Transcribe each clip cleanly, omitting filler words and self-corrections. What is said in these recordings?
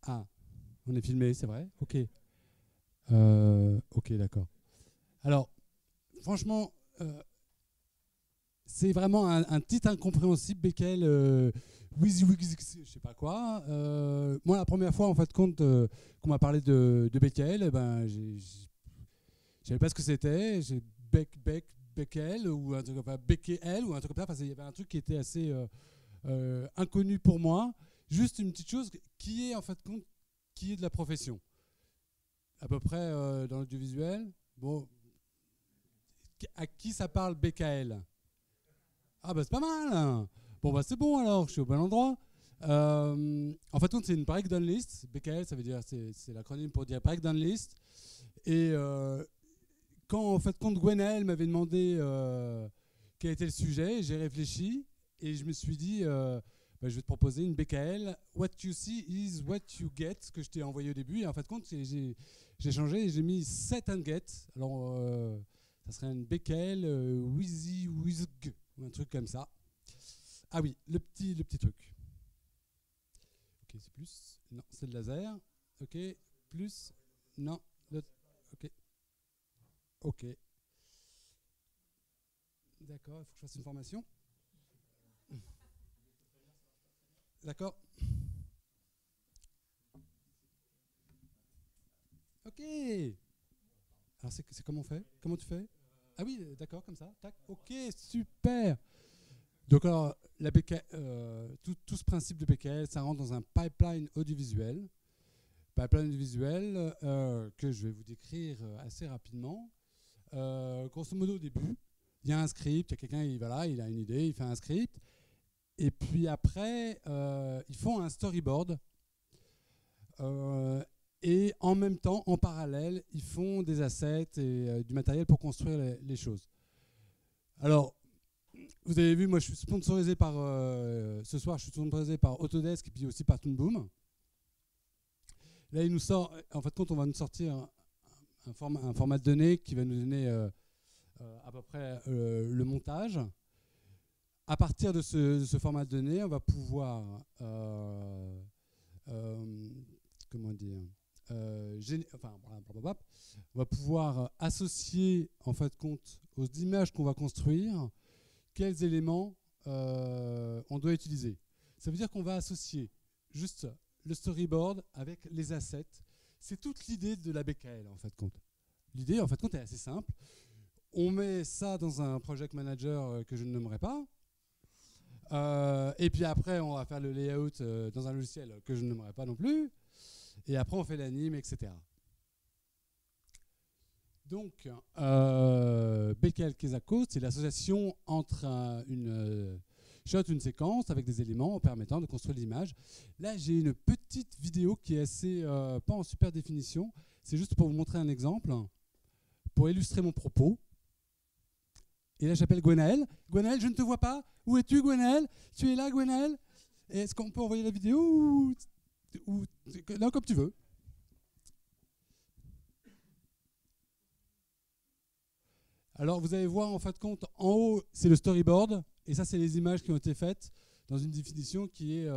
Ah, on est filmé, c'est vrai? Ok. Ok, d'accord. Alors, franchement, c'est vraiment un titre incompréhensible, Becquerel, Wheezy Wheezy, je sais pas quoi. Moi, la première fois, en fait, compte qu'on m'a parlé de Becquerel, eh ben, je savais pas ce que c'était. J'ai Becquerel ou un truc, enfin, Becquerel ou un truc comme ça. Enfin, il y avait un truc qui était assez inconnu pour moi. Juste une petite chose qui est en fait compte, qui est de la profession. À peu près dans l'audiovisuel. Bon, à qui ça parle Becquerel? Ah bah c'est pas mal, hein. Bon bah c'est bon alors, je suis au bon endroit. En fait, c'est une breakdown list. BKL, ça veut dire, c'est l'acronyme pour dire breakdown list. Et quand en fait, Gwenaël m'avait demandé quel était le sujet, j'ai réfléchi et je me suis dit, bah, je vais te proposer une BKL. What you see is what you get, ce que je t'ai envoyé au début. Et en fait, j'ai changé et j'ai mis set and get. Alors, ça serait une BKL Wheezy Whizg ou un truc comme ça. Ah oui, le petit truc. Ok, c'est plus. Non, c'est le laser. Ok, plus. Non, ok. Ok. D'accord, il faut que je fasse une formation. D'accord. Ok. Alors c'est comment on fait? Comment tu fais? Ah oui, d'accord, comme ça. Tac. Ok, super. Donc alors, tout ce principe de BKL, ça rentre dans un pipeline audiovisuel. Pipeline audiovisuel que je vais vous décrire assez rapidement. Grosso modo, au début, il y a un script, il y a quelqu'un, il a une idée, il fait un script. Et puis après, ils font un storyboard. Et en même temps, en parallèle, ils font des assets et du matériel pour construire les choses. Alors, vous avez vu, moi je suis sponsorisé par, ce soir je suis sponsorisé par Autodesk et puis aussi par Toon Boom. Là il nous sort, en fait quand on va nous sortir un format de données qui va nous donner à peu près le montage. À partir de ce format de données, on va pouvoir comment dire on va pouvoir associer en fait compte aux images qu'on va construire quels éléments on doit utiliser. Ça veut dire qu'on va associer juste le storyboard avec les assets. C'est toute l'idée de la BKL en fait compte. L'idée en fait compte est assez simple. On met ça dans un project manager que je ne nommerai pas. Et puis après, on va faire le layout dans un logiciel que je ne nommerai pas non plus. Et après, on fait l'anime, etc. Donc, Becquerel Kezako, c'est l'association entre une shot, une séquence avec des éléments permettant de construire l'image. Là, j'ai une petite vidéo qui est assez, pas en super définition. C'est juste pour vous montrer un exemple, pour illustrer mon propos. Et là, j'appelle Gwenaël. Gwenaël, je ne te vois pas. Où es-tu, Gwenaël? Tu es là, Gwenaël? Est-ce qu'on peut envoyer la vidéo ou là, comme tu veux. Alors, vous allez voir, en fait, compte, en haut, c'est le storyboard. Et ça, c'est les images qui ont été faites dans une définition qui est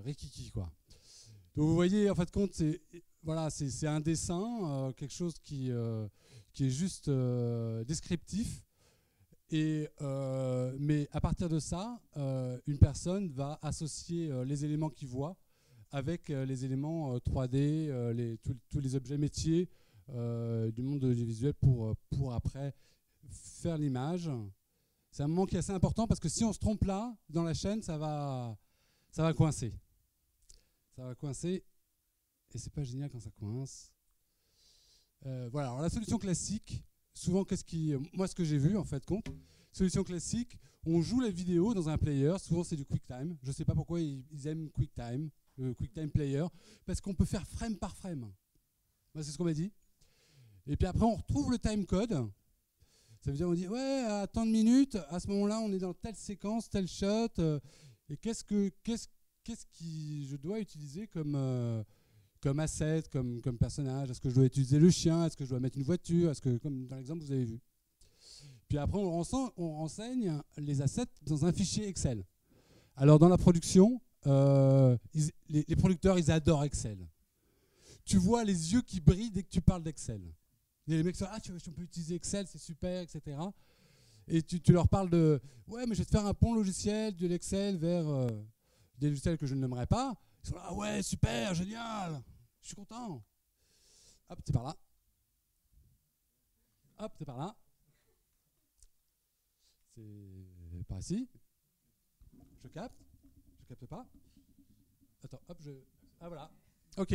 rikiki, quoi. Donc, vous voyez, en fait, compte, c'est un dessin, quelque chose qui est juste descriptif. Et, mais à partir de ça, une personne va associer les éléments qu'il voit avec les éléments 3D, tous les objets métiers du monde de l'audiovisuel pour après faire l'image. C'est un moment qui est assez important parce que si on se trompe là, dans la chaîne, ça va coincer. Ça va coincer et c'est pas génial quand ça coince. Voilà, alors la solution classique, souvent, moi, ce que j'ai vu, en fait, compte, solution classique, on joue la vidéo dans un player, souvent c'est du QuickTime. Je ne sais pas pourquoi ils aiment QuickTime, QuickTime Player, parce qu'on peut faire frame par frame. C'est ce qu'on m'a dit. Et puis après, on retrouve le timecode. Ça veut dire, on dit, ouais, à tant de minutes, à ce moment-là, on est dans telle séquence, tel shot, et qu'est-ce que je dois utiliser comme asset, comme personnage? Est-ce que je dois utiliser le chien? Est-ce que je dois mettre une voiture? Est-ce que, comme dans l'exemple que vous avez vu. Puis après, on renseigne les assets dans un fichier Excel. Alors, dans la production, les producteurs, ils adorent Excel. tu vois les yeux qui brillent dès que tu parles d'Excel. Il y a les mecs qui disent on peut utiliser Excel, c'est super, etc. Et tu leur parles de ouais, mais je vais te faire un pont logiciel de l'Excel vers des logiciels que je n'aimerais pas. Ils sont là, ah ouais, super, génial, je suis content. Hop, c'est par là. Hop, c'est par là. C'est par ici. Je capte. Je capte pas. Attends, hop, ah voilà. Ok.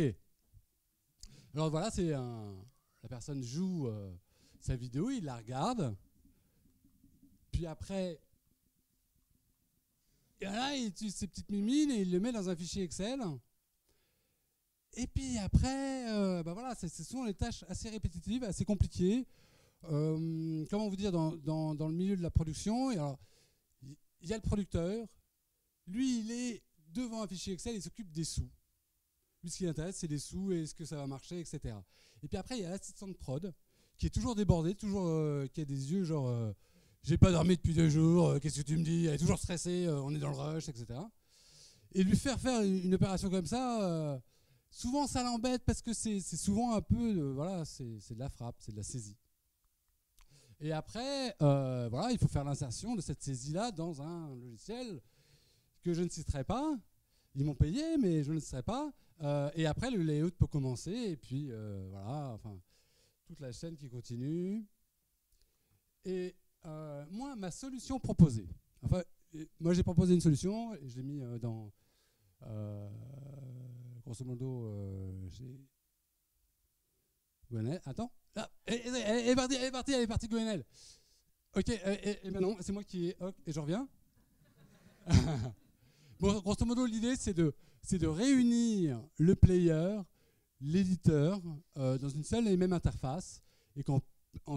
Alors voilà, la personne joue sa vidéo, il la regarde. Puis après, et là, il utilise ses petites mimines et il le met dans un fichier Excel. Et puis après, voilà, c'est souvent des tâches assez répétitives, assez compliquées. Comment vous dire, dans le milieu de la production, il y a le producteur. Lui, il est devant un fichier Excel, il s'occupe des sous. Lui, ce qui l'intéresse, c'est les sous et est-ce que ça va marcher, etc. Et puis après, il y a l'assistant de prod qui est toujours débordé, toujours qui a des yeux genre j'ai pas dormi depuis 2 jours, qu'est-ce que tu me dis? Elle est toujours stressée, on est dans le rush, etc. Et lui faire une opération comme ça, souvent ça l'embête parce que c'est souvent un peu, voilà, c'est de la frappe, c'est de la saisie. Et après, voilà, il faut faire l'insertion de cette saisie-là dans un logiciel que je ne citerai pas. Ils m'ont payé, mais je ne le citerai pas. Et après, le layout peut commencer, et puis voilà, enfin, toute la chaîne qui continue. Et moi, ma solution proposée, enfin, moi j'ai proposé une solution, et je l'ai mis dans, grosso modo, chez Gwenel. Attends, là, elle est partie, Gwenel. Ok, et maintenant, c'est moi qui est, et je reviens. Bon, grosso modo, l'idée, c'est de réunir le player, l'éditeur, dans une seule et même interface, et qu'en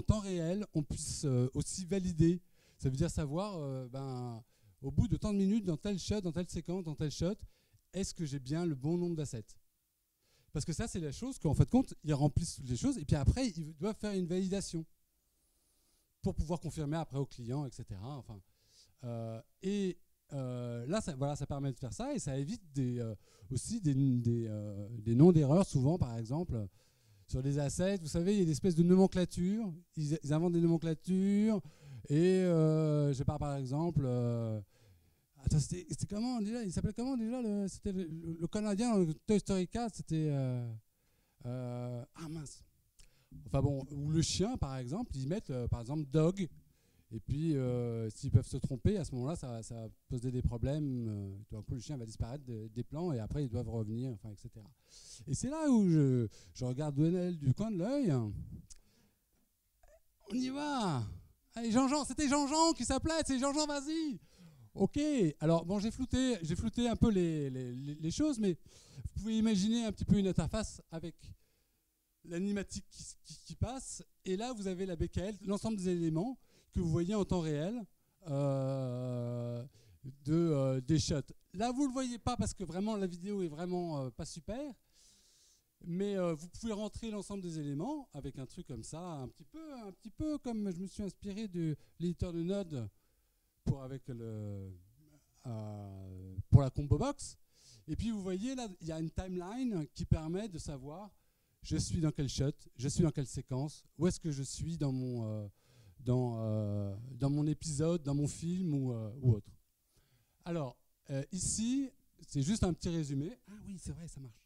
temps réel, on puisse aussi valider. Ça veut dire savoir, au bout de tant de minutes, dans tel shot, dans telle séquence, dans tel shot, est-ce que j'ai bien le bon nombre d'assets? Parce que ça, c'est la chose qu'en fait, compte, ils remplissent toutes les choses, et puis après, ils doivent faire une validation pour pouvoir confirmer après au client, etc. Enfin, là, ça permet de faire ça, et ça évite aussi des noms d'erreurs, souvent, par exemple, sur les assets. Vous savez, il y a des espèces de nomenclatures. Ils inventent des nomenclatures, et je sais pas, par exemple... attends, c'était comment déjà? Il s'appelait comment déjà? C'était le Canadien, le Toy Story 4, c'était... ah mince. Enfin bon, ou le chien, par exemple, ils mettent, par exemple, dog. Et puis, s'ils peuvent se tromper, à ce moment-là, ça va poser des problèmes. Tout d'un coup, le chien va disparaître des plans et après, ils doivent revenir, enfin, etc. Et c'est là où je regarde Gwenel du coin de l'œil. On y va. Allez, Jean-Jean, c'était Jean-Jean qui s'appelait. C'est Jean-Jean, vas-y. Ok. Alors, bon, j'ai flouté un peu les choses, mais vous pouvez imaginer un petit peu une interface avec l'animatique qui passe. Et là, vous avez la BKL, l'ensemble des éléments que vous voyez en temps réel des shots. Là, vous ne le voyez pas parce que vraiment la vidéo est vraiment pas super, mais vous pouvez rentrer l'ensemble des éléments avec un truc comme ça, un petit peu comme je me suis inspiré de l'éditeur de Node pour la combo box. Et puis vous voyez là, il y a une timeline qui permet de savoir je suis dans quel shot, je suis dans quelle séquence, où est-ce que je suis dans mon épisode, dans mon film ou autre. Alors, ici, c'est juste un petit résumé. Ah oui, c'est vrai, ça marche.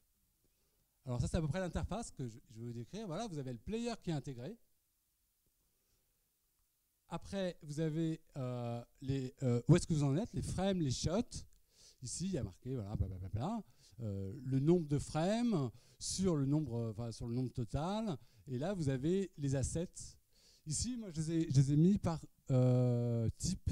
Alors ça, c'est à peu près l'interface que je vais vous décrire. Voilà, vous avez le player qui est intégré. Après, vous avez où est-ce que vous en êtes, les frames, les shots. Ici, il y a marqué, voilà, blablabla, le nombre de frames sur le nombre total. Et là, vous avez les assets. Ici, moi, je les ai mis par type.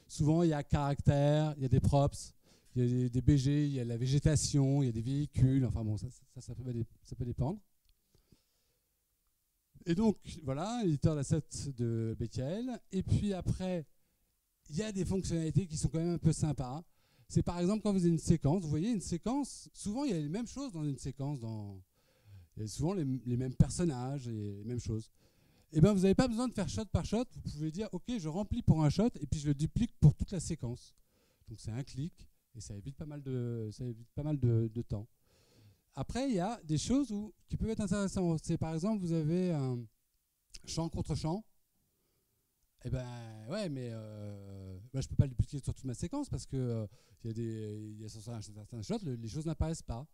Souvent, il y a caractère, il y a des props, il y a des BG, il y a la végétation, il y a des véhicules. Enfin bon, ça peut dépendre. Et donc, voilà, l'éditeur d'assets de BKL. Et puis après, il y a des fonctionnalités qui sont quand même un peu sympas. C'est par exemple quand vous avez une séquence, vous voyez une séquence, souvent il y a les mêmes choses dans une séquence, il y a souvent les mêmes personnages et les mêmes choses. Et bien vous n'avez pas besoin de faire shot par shot, vous pouvez dire ok, je remplis pour un shot et puis je le duplique pour toute la séquence. Donc c'est un clic et ça évite pas mal de temps. Après, il y a des choses qui peuvent être intéressantes. C'est par exemple, vous avez un chant contre chant. Eh ben ouais, mais je peux pas le dupliquer sur toute ma séquence parce que il y a certains shots, les choses n'apparaissent pas.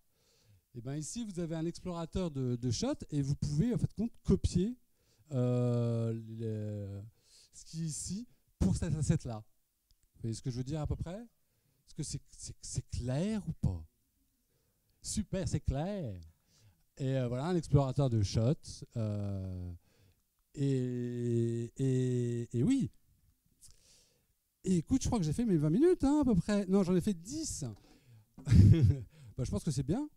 Et ben ici, vous avez un explorateur de shots et vous pouvez en fait copier ce qui est ici pour cette asset-là. Vous voyez ce que je veux dire à peu près? Est-ce que c'est clair ou pas? Super, c'est clair. Et voilà, un explorateur de shots. Et oui. Et écoute, je crois que j'ai fait mes 20 minutes à peu près. Non, j'en ai fait 10. Je pense que c'est bien.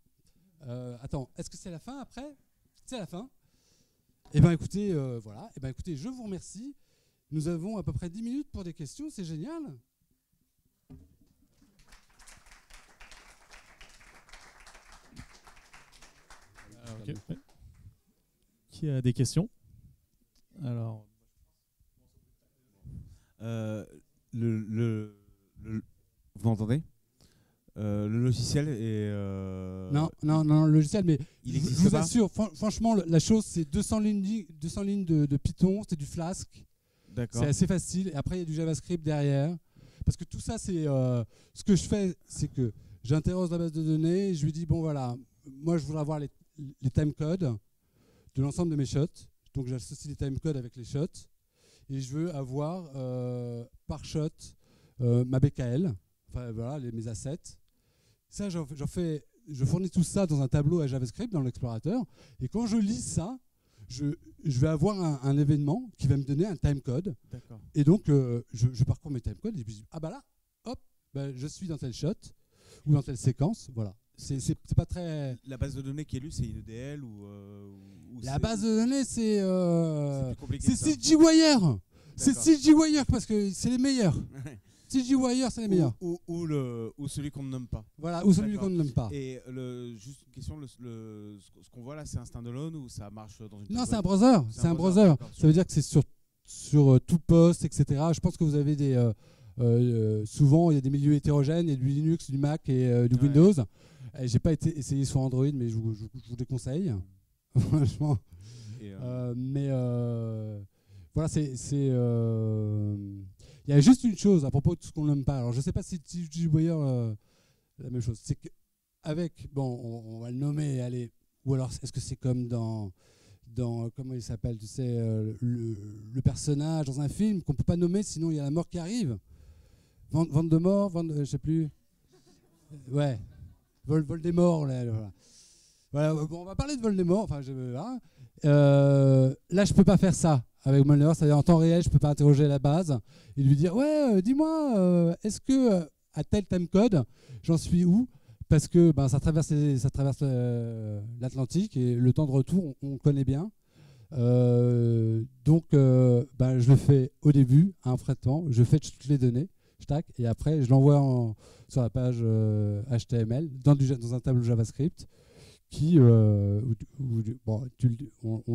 Attends, est-ce que c'est la fin après? C'est la fin. Eh bien écoutez, voilà. Eh bien écoutez, je vous remercie. Nous avons à peu près 10 minutes pour des questions, c'est génial. Okay. Qui a des questions? Alors, vous m'entendez? Le logiciel est... Non, le logiciel, mais il je vous assure, franchement, la chose, c'est 200 lignes de Python, c'est du Flask. D'accord. C'est assez facile. Et après, il y a du JavaScript derrière. Parce que tout ça, c'est... ce que je fais, c'est que j'interroge la base de données, et je lui dis, bon voilà, moi, je voudrais avoir les timecodes de l'ensemble de mes shots. Donc, j'associe les timecodes avec les shots. Et je veux avoir, par shot, ma BKL, enfin, voilà, mes assets. Ça, je fournis tout ça dans un tableau à JavaScript dans l'explorateur. Et quand je lis ça, je vais avoir un événement qui va me donner un timecode. Et donc, je parcours mes timecodes et je me dis, ah bah là, hop, je suis dans tel shot ou dans telle séquence. Voilà. C'est pas très... La base de données qui est lue, c'est une EDL ou la base de données, c'est CGWire. C'est CGWire parce que c'est les meilleurs. CGWire, c'est les meilleurs. Ou celui qu'on ne nomme pas. Voilà, ou celui qu'on ne nomme pas. Et juste une question, ce qu'on voit là, c'est un standalone ou ça marche dans une... Non, c'est un browser. C'est un browser. Ça veut dire que c'est sur tout poste, etc. Je pense que vous avez des... souvent, il y a des milieux hétérogènes, il y a du Linux, du Mac et du Windows. J'ai pas essayé sur Android, mais je vous déconseille. Franchement. Mais voilà, il y a juste une chose à propos de ce qu'on n'aime pas. Alors, je ne sais pas si CGWire la même chose. C'est qu'avec, bon, on va le nommer, allez, ou alors est-ce que c'est comme dans comment il s'appelle, tu sais, le personnage dans un film qu'on ne peut pas nommer, sinon il y a la mort qui arrive. Voldemort, je ne sais plus. Ouais, Voldemort, là, voilà. Voilà, bon, on va parler de Voldemort. Enfin, voilà. Là, je peux pas faire ça avec Voldemort, c'est-à-dire en temps réel, je peux pas interroger la base et lui dire ouais, dis-moi, est-ce que à tel timecode, j'en suis où? Parce que ça traverse l'Atlantique et le temps de retour, on connaît bien. Donc, je le fais au début, à un traitement, je fais toutes les données, et après, je l'envoie sur la page HTML dans un tableau JavaScript. Qui, on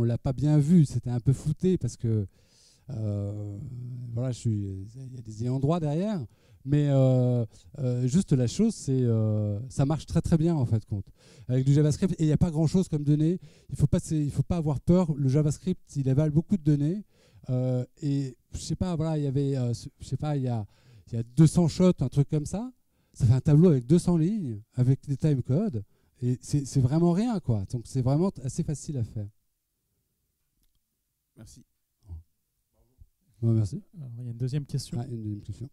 l'a pas bien vu, c'était un peu flouté parce que voilà, il y a des ayants droit derrière, mais juste la chose, c'est ça marche très très bien en fait compte avec du JavaScript et il n'y a pas grand chose comme données. Il faut pas avoir peur. Le JavaScript, il avale beaucoup de données et je sais pas, voilà, il y avait, je sais pas, il y a 200 shots, un truc comme ça. Ça fait un tableau avec 200 lignes, avec des timecodes. Et c'est vraiment rien, quoi. Donc c'est vraiment assez facile à faire. Merci. Ouais, merci. Alors, il y a une deuxième question. Une deuxième question.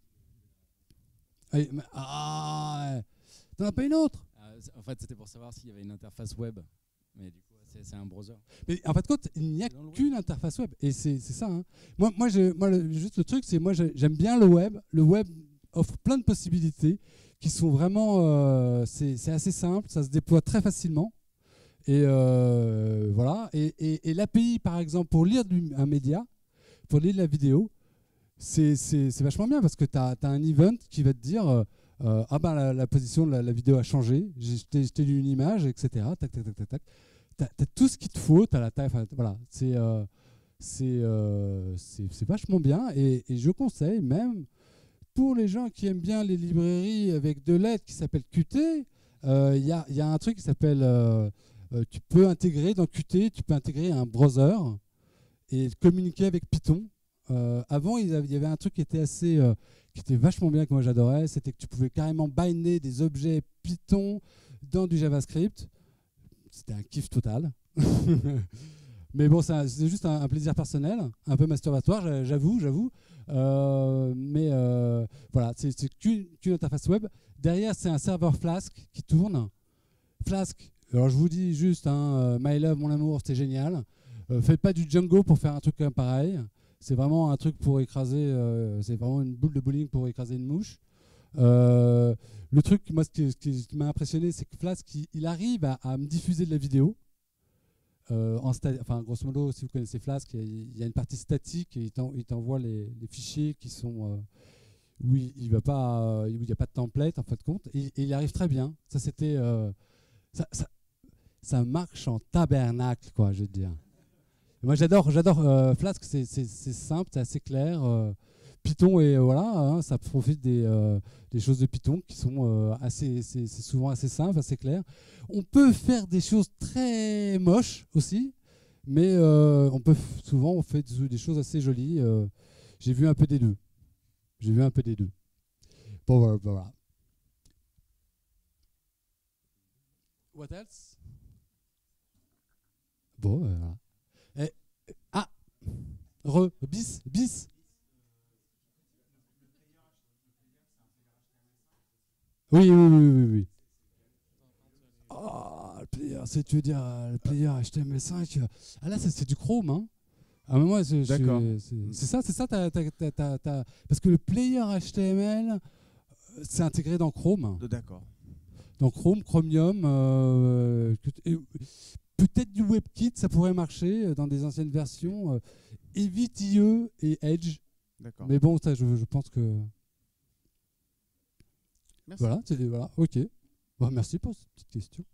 T'en as pas une autre? En fait, c'était pour savoir s'il y avait une interface web. Mais du coup, c'est un browser. Mais en fait, il n'y a qu'une interface web. Et c'est ça. Hein. Moi, juste le truc, c'est moi, j'aime bien le web. Le web offre plein de possibilités qui sont vraiment, c'est assez simple, ça se déploie très facilement. Et voilà. Et l'API, par exemple, pour lire un média, pour lire de la vidéo, c'est vachement bien parce que tu as un event qui va te dire la position de la vidéo a changé, j'ai lu une image, etc. Tac, tac, tac, tac, tac. Tu as tout ce qu'il te faut, tu as la taille, voilà. C'est vachement bien et je conseille même pour les gens qui aiment bien les librairies avec de l'aide qui s'appelle Qt, Il y a un truc qui s'appelle, tu peux intégrer dans Qt, tu peux intégrer un browser et communiquer avec Python. Avant, il y avait un truc qui était qui était vachement bien, que moi j'adorais, c'était que tu pouvais carrément binder des objets Python dans du JavaScript. C'était un kiff total. Mais bon, c'est juste un plaisir personnel, un peu masturbatoire, j'avoue. Mais voilà, c'est qu'une interface web. Derrière, c'est un serveur Flask qui tourne. Flask, alors je vous dis juste, My Love, mon amour, c'était génial. Faites pas du Django pour faire un truc comme pareil. C'est vraiment un truc pour écraser, c'est vraiment une boule de bowling pour écraser une mouche. Le truc, moi, ce qui m'a impressionné, c'est que Flask, il arrive à me diffuser de la vidéo. Enfin, grosso modo, si vous connaissez Flask, il y a une partie statique et il t'envoie les fichiers qui sont où il n'y a pas de template en fin de compte. Et il arrive très bien. Ça, c'était ça marche en tabernacle, quoi, je veux dire. Moi, j'adore Flask, c'est simple, c'est assez clair. Python, et voilà, ça profite des choses de Python qui sont c'est souvent assez simple, assez clair. On peut faire des choses très moches aussi, mais souvent on fait des choses assez jolies. J'ai vu un peu des deux. Bon, voilà. What else? Bon, voilà. Bis. Oui. Oh, le player, tu veux dire le player HTML5. Ah là, c'est du Chrome, hein. À un moment, D'accord. C'est ça. Parce que le player HTML, c'est intégré dans Chrome. D'accord. Dans Chrome, Chromium, peut-être du WebKit, ça pourrait marcher dans des anciennes versions. Évite IE et Edge. D'accord. Mais bon, ça, je pense que... Merci. Voilà, ok. Bon, merci pour cette petite question.